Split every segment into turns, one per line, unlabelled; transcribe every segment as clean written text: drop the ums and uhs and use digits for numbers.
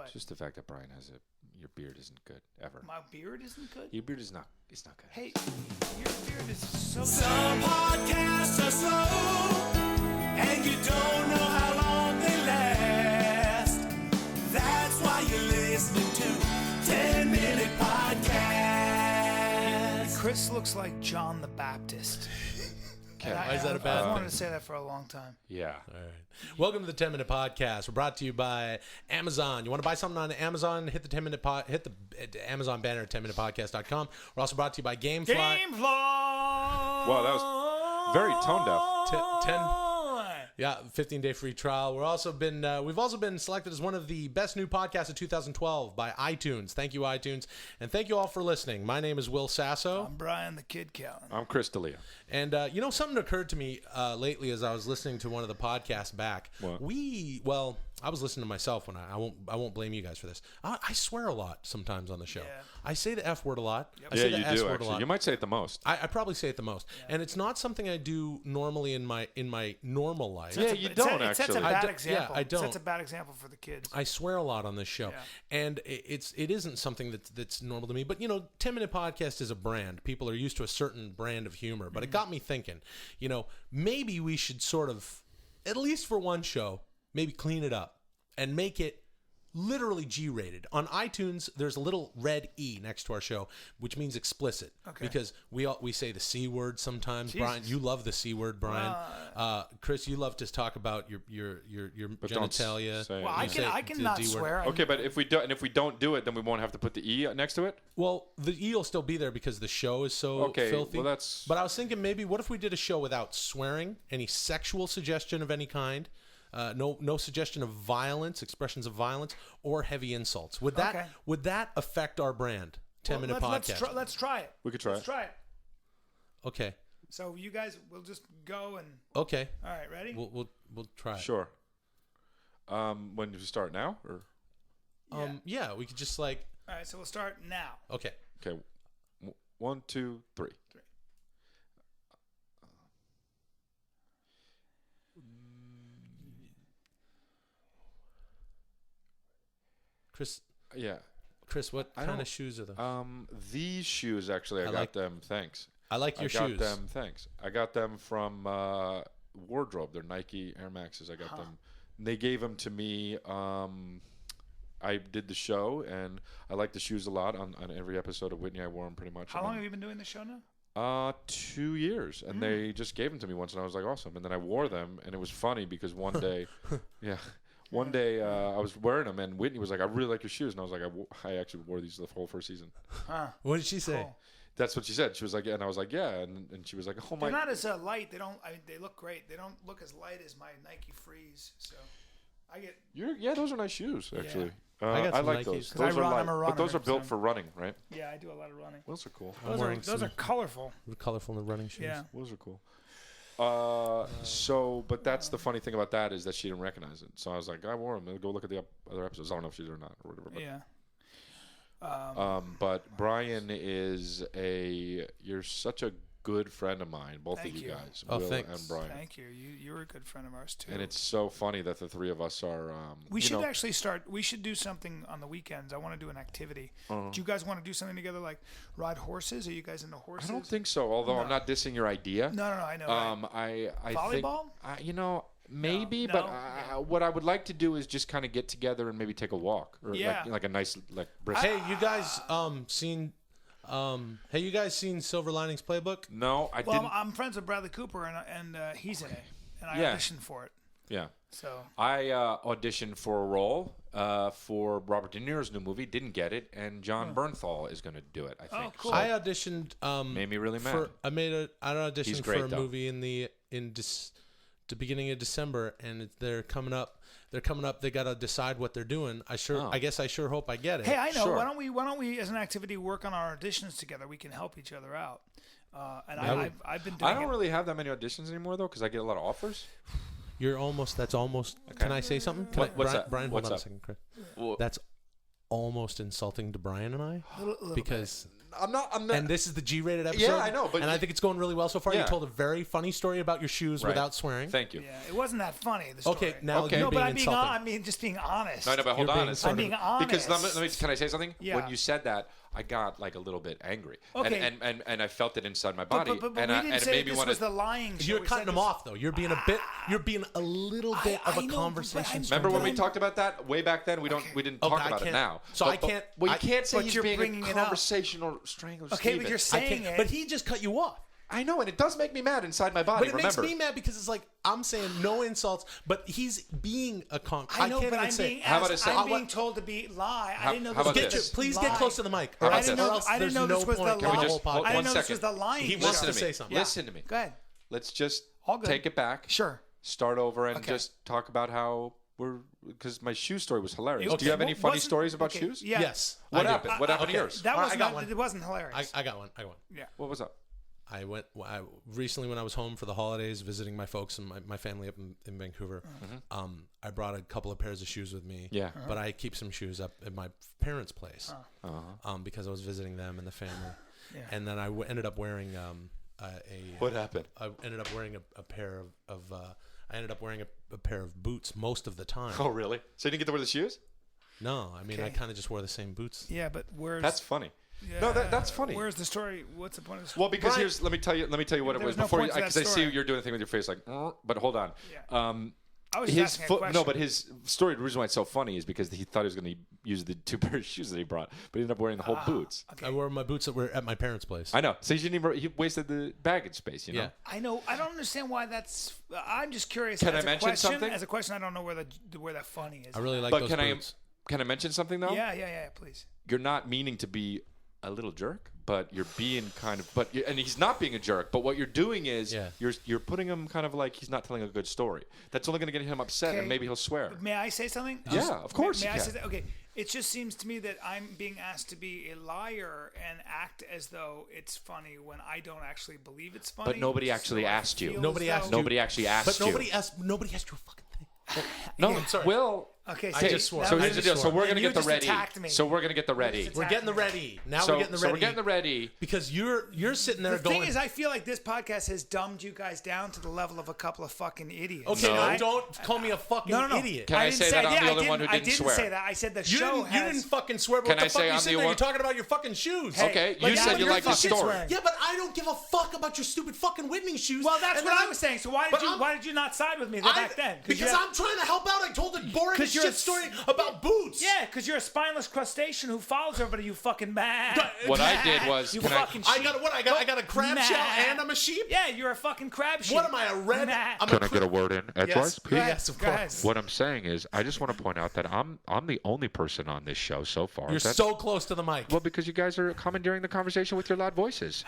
What?
Just the fact that Brian has your beard isn't good ever.
My beard isn't good?
Your beard is not. It's not good.
Hey, your beard is so
Some podcasts are slow, and you don't know how long they last. That's why you're listening to 10-Minute Podcast.
Chris looks like John the Baptist.
Okay.
Why
is that a bad
I wanted
thing?
to say that for a long time.
Yeah.
All right. Welcome to the 10-Minute Podcast. We're brought to you by Amazon. You want to buy something on Amazon? Hit the hit the Amazon banner at 10minutepodcast.com. We're also brought to you by GameFly.
GameFly!
Wow, that was very tone deaf.
15-day free trial. We've also been selected as one of the best new podcasts of 2012 by iTunes. Thank you, iTunes, and thank you all for listening. My name is Will Sasso,
I'm Brian the Kid Callen.
I'm Chris D'Elia.
and something occurred to me lately as I was listening to one of the podcasts back.
What?
I was listening to myself when I won't blame you guys for this. I swear a lot sometimes on the show.
Yeah.
I say the F word a lot. I
Yeah,
say the
you
S
do
word a
actually.
lot.
You might say it the most.
I probably say it the most, and it's not something I do normally in my normal life.
Yeah, you don't
It sets a
actually.
bad
I
example.
don't.
It sets a bad example for the kids.
I swear a lot on this show,
Yeah.
and it isn't something that's normal to me. But 10-Minute Podcast is a brand. People are used to a certain brand of humor. But it got me thinking. Maybe we should sort of, at least for one show, maybe clean it up and make it literally G-rated. On iTunes, there's a little red E next to our show, which means explicit.
Okay.
Because we say the C word sometimes.
Jesus.
Brian, you love the C word, Brian. Chris, you love to talk about your
But don't
genitalia.
say it.
Well, I can
the
not
D word.
swear.
Okay, but if we don't do it, then we won't have to put the E next to it.
Well, the E will still be there because the show is so
Okay,
filthy.
well, that's-
But I was thinking maybe what if we did a show without swearing, any sexual suggestion of any kind, no suggestion of violence, expressions of violence, or heavy insults. Would that affect our brand? 10-Minute Podcast.
Let's try it.
We could try
Let's
it.
try it.
Okay.
So you guys will just go and.
Okay.
All right, ready?
We'll try it.
Sure. When do we start now? Or
Yeah, we could just
All right, so we'll start now.
okay.
okay, 1, 2, 3.
Chris,
Yeah.
what
I
kind
don't-
of shoes are those?
These shoes actually, I got
like-
them. Thanks.
I like your
I got
shoes.
them. Thanks. I got them from Wardrobe. They're Nike Air Maxes. I got them. They gave them to me. I did the show, and I like the shoes a lot. On every episode of Whitney, I wore them pretty much.
How long have you been doing the show now?
2 years, and they just gave them to me once, and I was like, awesome. And then I wore them, and it was funny because one day, one day I was wearing them, and Whitney was like, I really like your shoes, and I was like, I actually wore these the whole first season.
What did she say?
Cool.
That's what she said. She was like, yeah, and I was like, yeah, and she was like, oh my.
They're not as light. They don't. They look great. They don't look as light as my Nike Freeze. So I get.
Those are nice shoes, actually.
I got
I
some
like
Nikes.
those.
'Cause I
Those are
run,
light,
I'm a
but
runner,
those are built
so-
for running, right?
Yeah, I do a lot of running.
Those are cool.
I'm wearing
Those are colorful.
colorful running shoes.
Yeah.
Those are cool. But that's the funny thing about that is that she didn't recognize it. So I was like, I wore them. Go look at the other episodes. I don't know if she did or not or whatever. But,
Yeah.
but Brian you're such a good friend of mine, both
Thank
of you
you.
guys,
Oh,
Will
thanks.
and Brian.
Thank you. You're a good friend of ours too.
And it's so funny that the three of us are.
We should actually start. We should do something on the weekends. I want to do an activity. Do you guys want to do something together, like ride horses? Are you guys into horses?
I don't think so. Although I'm not dissing your idea.
No, I know.
I
Volleyball?
think maybe,
No,
but
no.
what I would like to do is just kind of get together and maybe take a walk or
Yeah.
like a nice brisk.
Hey, you guys seen Silver Linings Playbook?
No, I
Well,
didn't.
I'm friends with Bradley Cooper, and he's in it, and I
Yeah.
auditioned for it.
Yeah.
So
I auditioned for a role for Robert De Niro's new movie. Didn't get it, and John Bernthal is going to do it. I think.
cool.
So
I auditioned.
made me really mad.
I auditioned
He's
for
great,
a
though.
movie in the beginning of December, and they're coming up. They got to decide what they're doing. I guess I sure hope I get it.
hey, I know.
Sure.
Why don't we, as an activity, work on our auditions together? We can help each other out. And I've been doing
I don't
it.
really have that many auditions anymore though, because I get a lot of offers.
That's almost. Can I say something?
What's
Brian,
that?
Brian,
What's
hold on
up?
a second, Chris.
Well,
That's almost insulting to Brian and I
Little
because And this is the G-rated episode.
Yeah, I know, but
and I think it's going really well so far. You
Yeah.
told a very funny story about your shoes
Right.
without swearing.
Thank you.
Yeah, it wasn't that funny. The story.
Okay, now
Okay.
you're
No, but
being
I'm being,
insulting.
I mean, just being honest.
No, but hold
You're
on.
being
a
sort
I'm
second.
being honest.
Because let me, can I say something?
Yeah.
When you said that, I got like a little bit angry,
Okay.
and I felt it inside my
But,
body,
but
and
we
it
didn't say
made me
this
want
was
to.
the lying show.
You're
We
cutting
said
them
this-
off though. You're being a little bit of
I
a
know,
conversation.
but
Remember when
But
we
I'm-
talked about that way back then? We didn't talk
Okay, I
about it
can't-
now.
so I can't-
Well, you
I-
can't say
but
he's
you're
being
bringing
a
it up.
conversational strangler.
Okay, but you're
I
saying
can't.
it.
But he just cut you off.
I know, and it does make me mad inside my body.
But it
remember,
makes me mad because it's like I'm saying no insults, but he's being a con.
I know,
can't
but
even
I'm
say.
being
How about
asked.
I say-
I'm being told to be lie. I didn't know
how
this
about
was
this?
Please
lie.
get close to the mic.
How
Or
about
else,
this?
or else
I didn't
there's
know
no
this was
point
the
in the
lie.
whole
hold-
podcast.
I didn't
one
know this
second.
was the lying.
He
show.
wants to
Listen to
say
me.
something.
Listen to me.
Go ahead.
Let's just
All good.
take it back.
Sure.
Start over and
Okay.
just talk about how we're because my shoe story was hilarious.
Okay,
Do you have any
well,
funny
wasn't-
stories about
okay,
shoes?
yeah.
Yes.
What
I do.
happened? What happened to yours?
That
All right,
was
I got
not.
one.
It wasn't hilarious.
I got one.
Yeah.
What was up?
I went recently when I was home for the holidays, visiting my folks and my family up in Vancouver. I brought a couple of pairs of shoes with me.
Yeah.
But I keep some shoes up at my parents' place
Uh-huh.
because I was visiting them and the family.
Yeah.
And then I ended up wearing
What happened?
I ended up wearing a pair of I ended up wearing a pair of boots most of the time.
Oh, really? So you didn't get to wear the shoes?
No, I mean I
Okay.
kind of just wore the same boots.
Yeah, but where's
That's funny.
yeah,
No, that's funny.
Where's the story? What's the point of the story?
Well, because
Brian-
let me tell you what it
There
was
was no
before
point to that
because I see
story.
you're doing a thing with your face like. But hold on.
Yeah. I was just
His
asking a
foot.
question.
No, but his story. The reason why it's so funny is because he thought he was going to use the 2 pairs of shoes that he brought, but he ended up wearing the whole boots.
Okay.
I wore my boots that were at my parents' place.
I know. So he didn't even. He wasted the baggage space. You know.
Yeah.
I know. I don't understand why that's. I'm just curious.
Can
as
I
a
mention
question,
something?
As a question, I don't know where that funny is.
I really like
But
those
can
boots.
I mention something though?
Yeah. Please.
You're not meaning to be a little jerk, but you're being kind of. And he's not being a jerk. But what you're doing is
Yeah.
you're putting him kind of like he's not telling a good story. That's only going to get him upset,
Okay.
and maybe he'll swear.
May I say something?
Yeah, of course
May
you
I
can.
say that? Okay. It just seems to me that I'm being asked to be a liar and act as though it's funny when I don't actually believe it's funny.
But nobody
So
actually
I
asked you.
feel
Nobody
as
asked
though-
you.
Nobody actually asked
But
you.
nobody asked you a fucking thing.
No,
I'm
sorry.
Will.
Okay.
I just swore.
So
I
here's the
just
deal. So
swore.
we're
And
gonna
you
get the
just
ready.
attacked me.
So we're gonna get the ready.
just
We're getting the ready. Now
So
we're getting the
so
ready.
we're getting the ready.
because you're sitting there
The
going.
thing is, I feel like this podcast has dumbed you guys down to the level of a couple of fucking idiots.
okay,
No.
now don't call me a fucking
No.
idiot.
Can I
didn't
say that I'm the
I
only one who
I
didn't
didn't
swear?
say that. I said the
You
show
didn't, you
has.
didn't fucking swear. But
Can
what
I
the fuck
say
you
I'm
sitting
the
there?
one-
You're talking about your fucking shoes.
Hey,
Okay,
but
you
now
said you
you're
like the
fucking
story.
swearing.
Yeah, but I don't give a fuck about your stupid fucking Whitney shoes.
Well, that's
And
what
then
I was saying. So why
But
did you
I'm-
why did you not side with me back then?
Because I'm trying to help out. I told a boring as
'Cause you're
shit
a-
story about boots.
Yeah, because you're a spineless crustacean who follows everybody. You fucking mad.
What I did was,
You
can I-
fucking
I
sheep.
got what? I got a crab
Nah.
shell and I'm a sheep.
Yeah, you're a fucking crab sheep.
What am I, a red?
Nah.
I'm
Can
a
I get a word in edgewise,
Yes,
please?
yes, of
Go ahead.
course.
What I'm saying is, I just want to point out that I'm the only person on this show so far.
You're
that-
so close to the mic.
Well, because you guys are commandeering the conversation with your loud voices.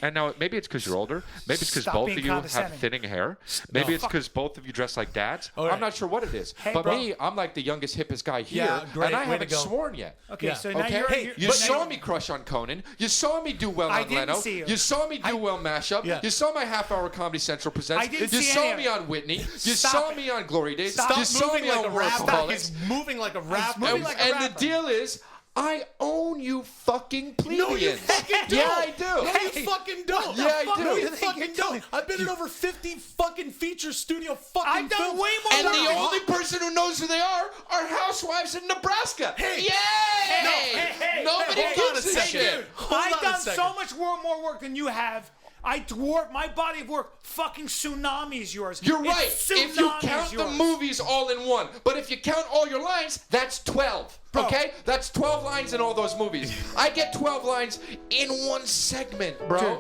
And now maybe it's because you're older. Maybe it's because
Stop
both
being
of you have
condescending.
thinning hair. Maybe it's because both of you dress like dads.
All right.
I'm not sure what it is.
Hey,
but
bro.
me, I'm like the youngest, hippest guy here.
Yeah, great.
And I
Way to
haven't
go.
sworn yet.
Okay,
Yeah.
so now
Okay,
you're
you
now
saw
you're-
me crush on Conan. You saw me do well
I
on
didn't
Leno.
see you.
You saw me do well mashup.
Yeah.
You saw my half-hour Comedy Central presents.
I didn't
you
see
saw
any of
me
it.
on Whitney. You
Stop
saw
it.
me on Glory Days.
Stop
you saw
moving
me
like
on
a rapper.
Workaholics.
He's moving like a rapper.
moving like a
And the
rapper.
deal is, I own you fucking plebeians.
No, you fucking don't.
Yeah, I do.
No,
Hey,
you fucking don't.
Yeah, I
fuck
do.
No,
What do
you
you think
fucking
you're
don't.
doing?
I've been in over 50 fucking feature studio fucking
I've done
films.
way more
And
work
the
than-
only person who knows who they are housewives in Nebraska.
Hey.
Yay!
Hey,
Nobody
hold on a
gives a
second.
shit.
Dude,
Hold
I've
on a
done
second.
so much more work than you have. I dwarf my body of work. Fucking tsunamis yours.
You're
It's
right. If you
tsunamis
count the
yours.
movies all in one, but if you count all your lines, that's 12.
Bro.
Okay? That's 12 lines in all those movies. I get 12 lines in one segment, bro.
Dude,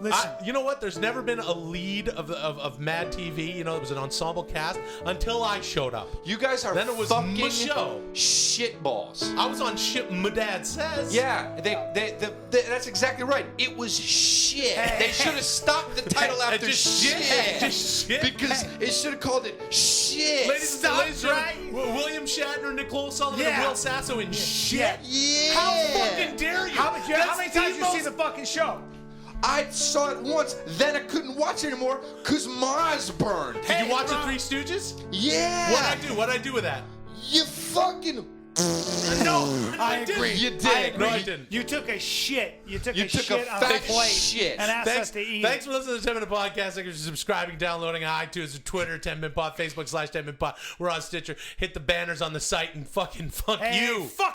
listen.
You know what? There's never been a lead of Mad TV. You know, it was an ensemble cast until I showed up.
You guys are
Then it was
fucking
my show.
shitballs.
I was on shit. My dad says.
Yeah, that's exactly right. It was shit. They should have stopped the title
Hey,
after
just
shit.
shit. Just shit.
Because it should have called it shit.
Ladies
Stop,
and gentlemen,
right?
William Shatner, Nicole Sullivan,
Yeah.
and Will Sasso in shit.
Yeah.
Yeah.
How fucking dare you?
How many
That's
times
the
you see
most-
the fucking show?
I saw it once, then I couldn't watch it anymore because my eyes burned.
Did you watch
bro.
the Three Stooges?
Yeah.
What'd I do? What'd I do with that?
You fucking.
No,
I
I agree.
You
I
did.
agree.
No, I didn't.
You took a shit. You took
You
a
took a
shit on a
fat
plate
shit.
and asked us to eat.
Thanks for listening to the 10 Minute Podcast. Thank you for subscribing, downloading on iTunes, Twitter, 10 Minute Pod, Facebook / 10 Minute Pod. We're on Stitcher. Hit the banners on the site and fucking fuck
Hey,
you.
fuck.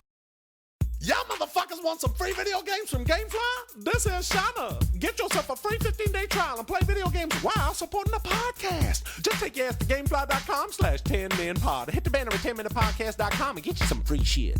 Y'all motherfuckers want some free video games from GameFly? This is Shana. Get yourself a free 15-day trial and play video games while supporting the podcast. Just take your ass to gamefly.com /10minpod. Hit the banner at 10minutepodcast.com and get you some free shit.